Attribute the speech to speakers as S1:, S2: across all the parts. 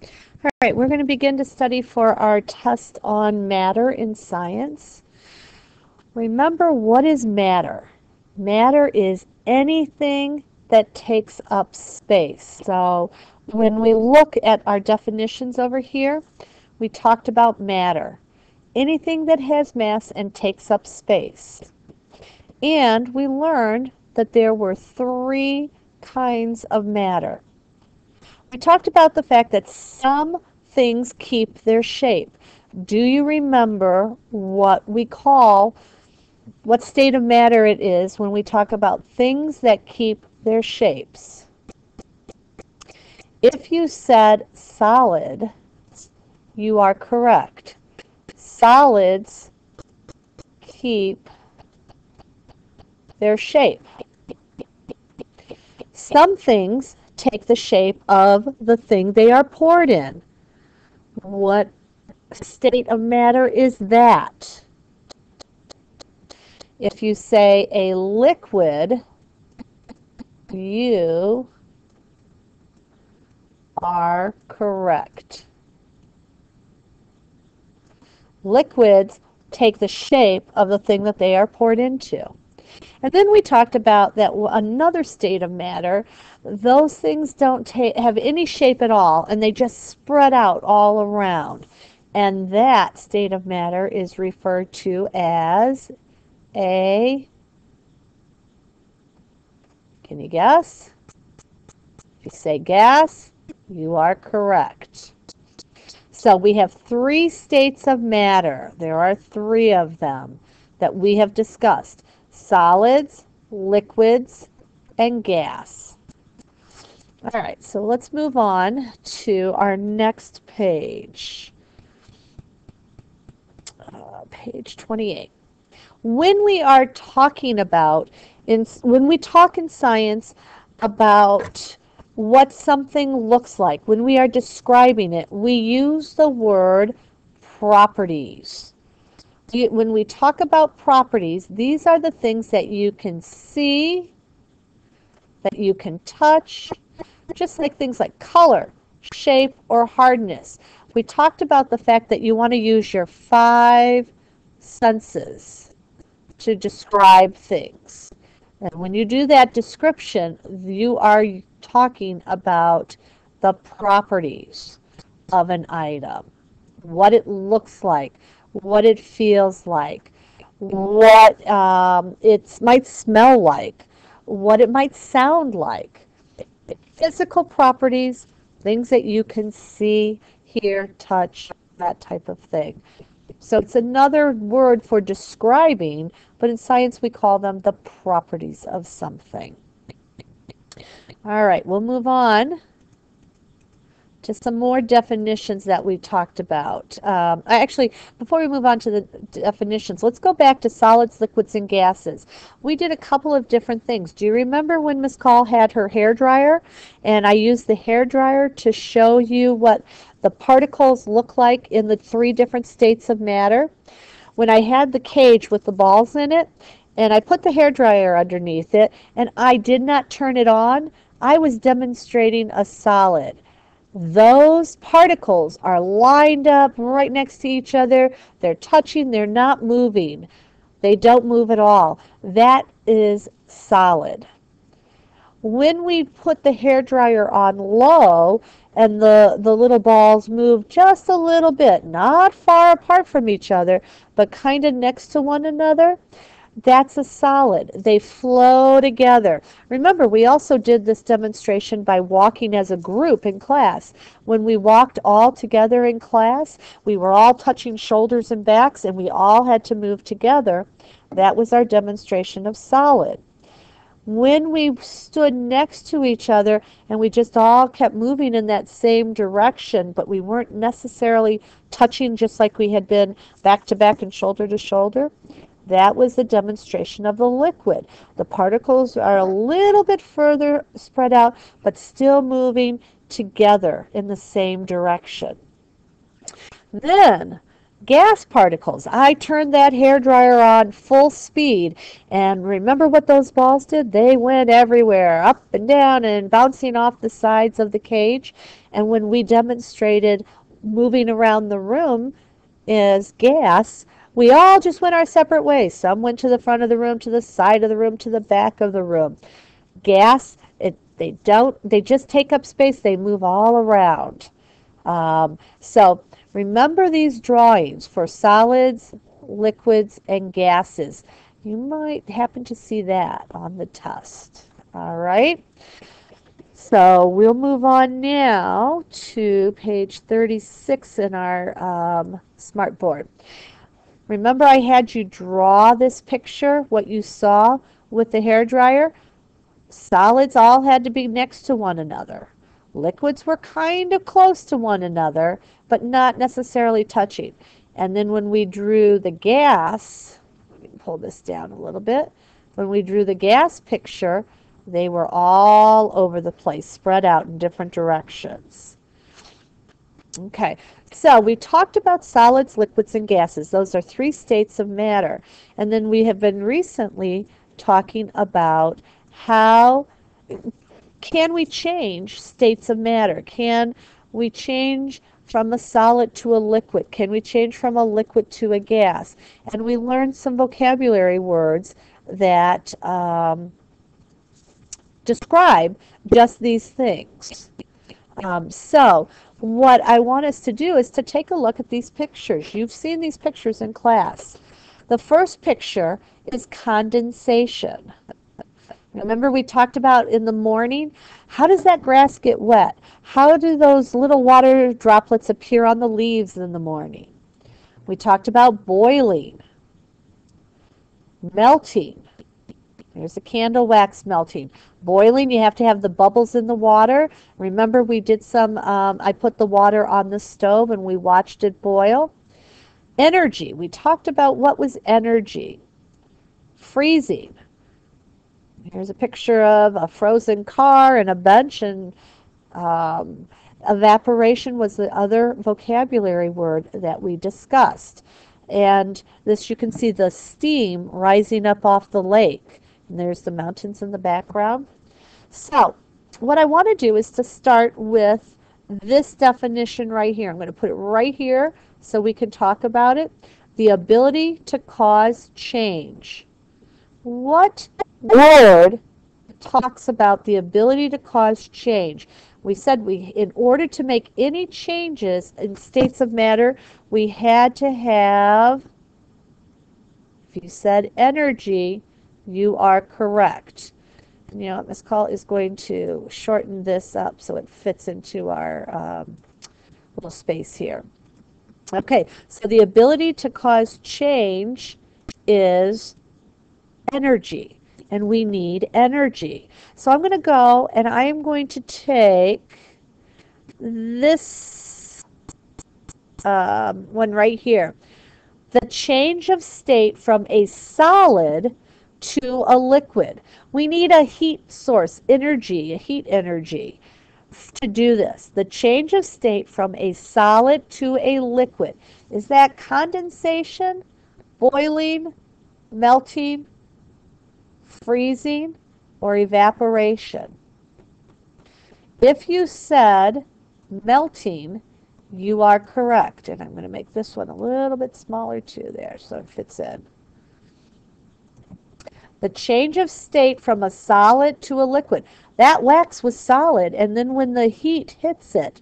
S1: All right, we're going to begin to study for our test on matter in science. Remember, what is matter? Matter is anything that takes up space. So when we look at our definitions over here, we talked about matter. Anything that has mass and takes up space. And we learned that there were three kinds of matter. We talked about the fact that some things keep their shape. Do you remember what state of matter it is when we talk about things that keep their shapes? If you said solid, you are correct. Solids keep their shape. Some things take the shape of the thing they are poured in. What state of matter is that? If you say a liquid, you are correct. Liquids take the shape of the thing that they are poured into. And then we talked about that another state of matter, those things don't have any shape at all, and they just spread out all around. And that state of matter is referred to as can you guess? If you say gas, you are correct. So we have three states of matter. There are three of them that we have discussed. Solids, liquids, and gas. All right, so let's move on to our next page. Page 28. When we are talking about, when we talk in science about what something looks like, when we are describing it, we use the word properties. When we talk about properties, these are the things that you can see, that you can touch, just like things like color, shape, or hardness. We talked about the fact that you want to use your 5 senses to describe things. And when you do that description, you are talking about the properties of an item, what it looks like, what it feels like, what it might smell like, what it might sound like. Physical properties, things that you can see, hear, touch, that type of thing. So it's another word for describing, but in science we call them the properties of something. All right, we'll move on to some more definitions that we talked about. Actually, before we move on to the definitions, let's go back to solids, liquids, and gases. We did a couple of different things. Do you remember when Ms. Call had her hair dryer? And I used the hair dryer to show you what the particles look like in the 3 different states of matter. When I had the cage with the balls in it, and I put the hair dryer underneath it, and I did not turn it on, I was demonstrating a solid. Those particles are lined up right next to each other. They're touching, they're not moving. They don't move at all. That is solid. When we put the hairdryer on low and the little balls move just a little bit, not far apart from each other, but kind of next to one another, that's a solid. They flow together. Remember, we also did this demonstration by walking as a group in class. When we walked all together in class, we were all touching shoulders and backs, and we all had to move together. That was our demonstration of solid. When we stood next to each other and we just all kept moving in that same direction, but we weren't necessarily touching just like we had been back to back and shoulder to shoulder, that was the demonstration of the liquid. The particles are a little bit further spread out, but still moving together in the same direction. Then, gas particles. I turned that hairdryer on full speed, and remember what those balls did? They went everywhere, up and down and bouncing off the sides of the cage. And when we demonstrated moving around the room as gas, we all just went our separate ways. Some went to the front of the room, to the side of the room, to the back of the room. Gas, they just take up space. They move all around. So remember these drawings for solids, liquids, and gases. You might happen to see that on the test. All right. So we'll move on now to page 36 in our smart board. Remember I had you draw this picture, what you saw with the hairdryer? Solids all had to be next to one another. Liquids were kind of close to one another, but not necessarily touching. And then when we drew the gas, let me pull this down a little bit. When we drew the gas picture, they were all over the place, spread out in different directions. Okay, so we talked about solids, liquids, and gases. Those are three states of matter. And then we have been recently talking about how can we change states of matter? Can we change from a solid to a liquid? Can we change from a liquid to a gas? And we learned some vocabulary words that describe just these things. So what I want us to do is to take a look at these pictures. You've seen these pictures in class. The first picture is condensation. Remember we talked about in the morning, how does that grass get wet? How do those little water droplets appear on the leaves in the morning? We talked about boiling, melting. There's the candle wax melting. Boiling, you have to have the bubbles in the water. Remember we did some, I put the water on the stove and we watched it boil. Energy, we talked about what was energy. Freezing. Here's a picture of a frozen car and a bench, and evaporation was the other vocabulary word that we discussed. And this, you can see the steam rising up off the lake. And there's the mountains in the background. So what I want to do is to start with this definition right here. I'm going to put it right here so we can talk about it. The ability to cause change. What word talks about the ability to cause change? We said in order to make any changes in states of matter, we had to have, if you said energy, you are correct. You know, Ms. Call is going to shorten this up so it fits into our little space here. Okay, so the ability to cause change is energy, and we need energy. So I'm going to go and I am going to take this one right here. The change of state from a solid to a liquid. We need a heat source, energy, a heat energy to do this. The change of state from a solid to a liquid. Is that condensation, boiling, melting, freezing, or evaporation? If you said melting, you are correct. And I'm going to make this one a little bit smaller too there so it fits in. The change of state from a solid to a liquid. That wax was solid, and then when the heat hits it,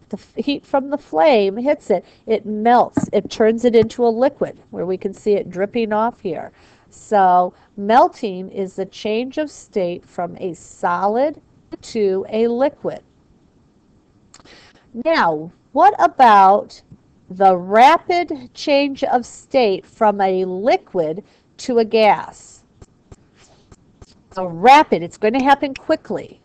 S1: the heat from the flame hits it, it melts. It turns it into a liquid, where we can see it dripping off here. So melting is the change of state from a solid to a liquid. Now, what about the rapid change of state from a liquid to a gas? So rapid, it's going to happen quickly.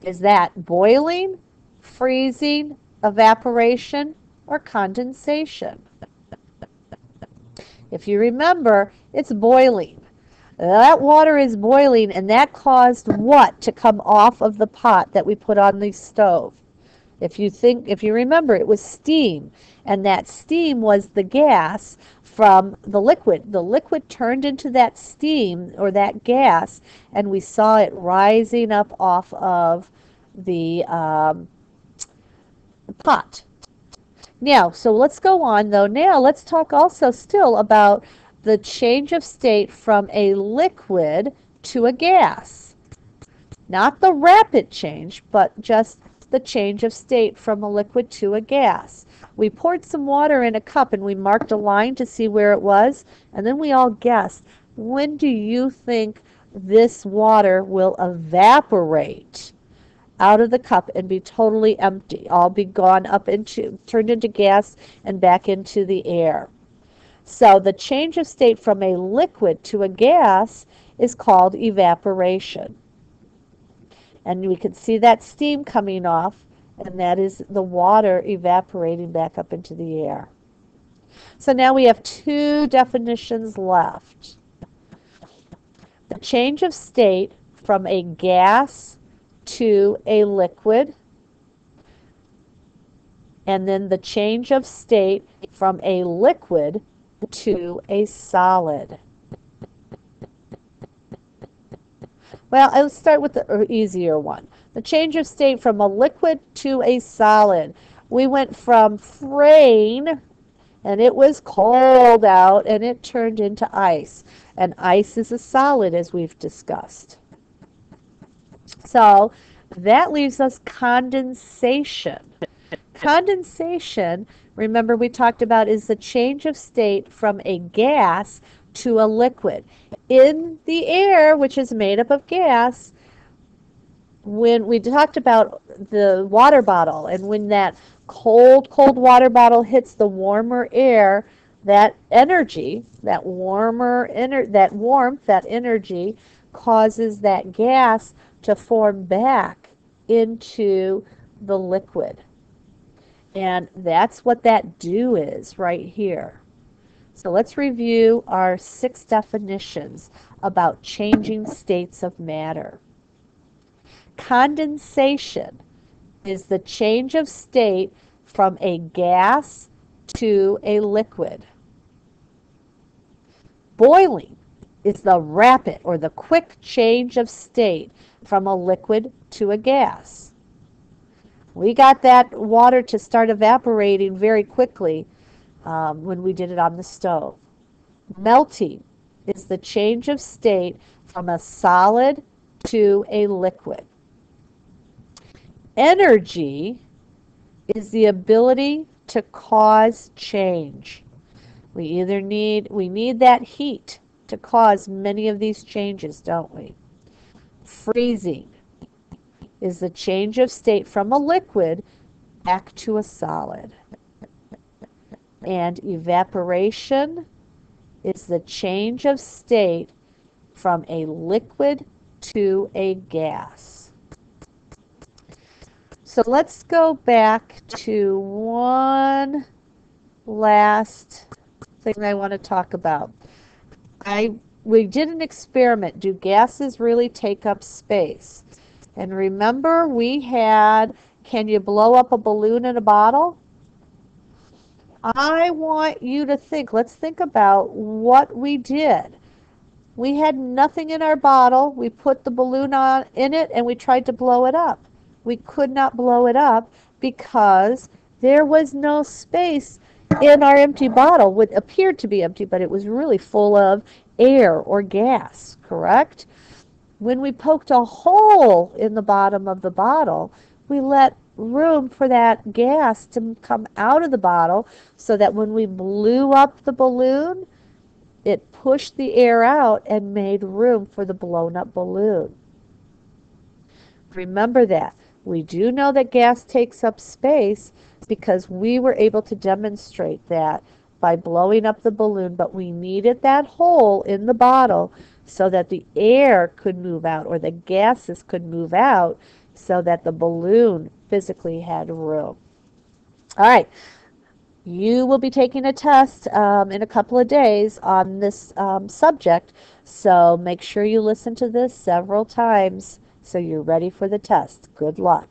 S1: Is that boiling, freezing, evaporation, or condensation? If you remember, it's boiling. That water is boiling, and that caused what to come off of the pot that we put on the stove? If you remember, it was steam, and that steam was the gas from the liquid. The liquid turned into that steam or that gas, and we saw it rising up off of the pot. Now, so let's go on though. Now let's talk also still about the change of state from a liquid to a gas. Not the rapid change, but just the change of state from a liquid to a gas. We poured some water in a cup and we marked a line to see where it was, and then we all guessed, when do you think this water will evaporate out of the cup and be totally empty, all be gone up into, turned into gas and back into the air? So the change of state from a liquid to a gas is called evaporation. And we can see that steam coming off, and that is the water evaporating back up into the air. So now we have two definitions left. The change of state from a gas to a liquid, and then the change of state from a liquid to a solid. Well, let's start with the easier one. The change of state from a liquid to a solid. We went from rain, and it was cold out, and it turned into ice. And ice is a solid, as we've discussed. So that leaves us condensation. Condensation, remember we talked about, is the change of state from a gas to a liquid. In the air, which is made up of gas, when we talked about the water bottle, and when that cold water bottle hits the warmer air, that energy, that warmth, that energy causes that gas to form back into the liquid. And that's what that dew is right here. So let's review our 6 definitions about changing states of matter. Condensation is the change of state from a gas to a liquid. Boiling is the rapid or the quick change of state from a liquid to a gas. We got that water to start evaporating very quickly when we did it on the stove. Melting is the change of state from a solid to a liquid. Energy is the ability to cause change. We need that heat to cause many of these changes, don't we? Freezing is the change of state from a liquid back to a solid. And evaporation is the change of state from a liquid to a gas. So let's go back to one last thing I want to talk about. We did an experiment. Do gases really take up space? And remember, we had, can you blow up a balloon in a bottle? I want you to think, let's think about what we did. We had nothing in our bottle. We put the balloon in it and we tried to blow it up. We could not blow it up because there was no space in our empty bottle. What appeared to be empty, but it was really full of air or gas, correct? When we poked a hole in the bottom of the bottle, we let room for that gas to come out of the bottle so that when we blew up the balloon, it pushed the air out and made room for the blown up balloon. Remember that. We do know that gas takes up space because we were able to demonstrate that by blowing up the balloon, but we needed that hole in the bottle so that the air could move out or the gases could move out so that the balloon physically had room. All right, you will be taking a test in a couple of days on this subject, so make sure you listen to this several times so you're ready for the test. Good luck.